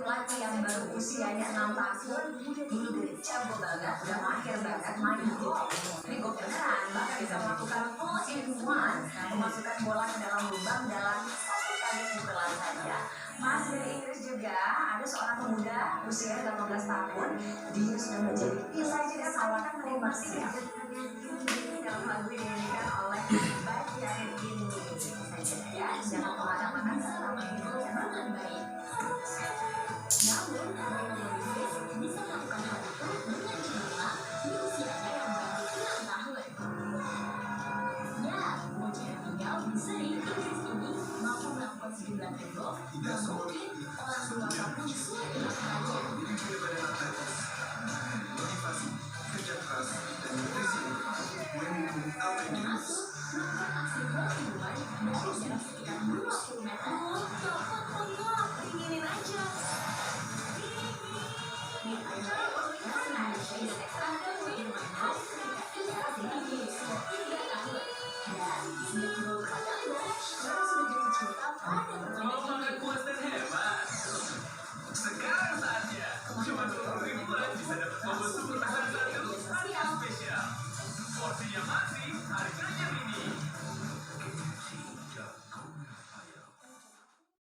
laki yang baru usianya 6 tahun ini udah jago banget, udah mahir banget main golf. Ini golf beneran, bahkan bisa melakukan hole in one, memasukkan bola ke dalam lubang dalam 1 kali pukulan saja. Masih dari Inggris juga ada seorang pemuda usia 18 tahun, dia sudah menjadi pilot pesawat komersial. Dalam lagu yang dinyanyikan oleh bagian ini saja ya, jangan kemana-mana selama itu dengan baik.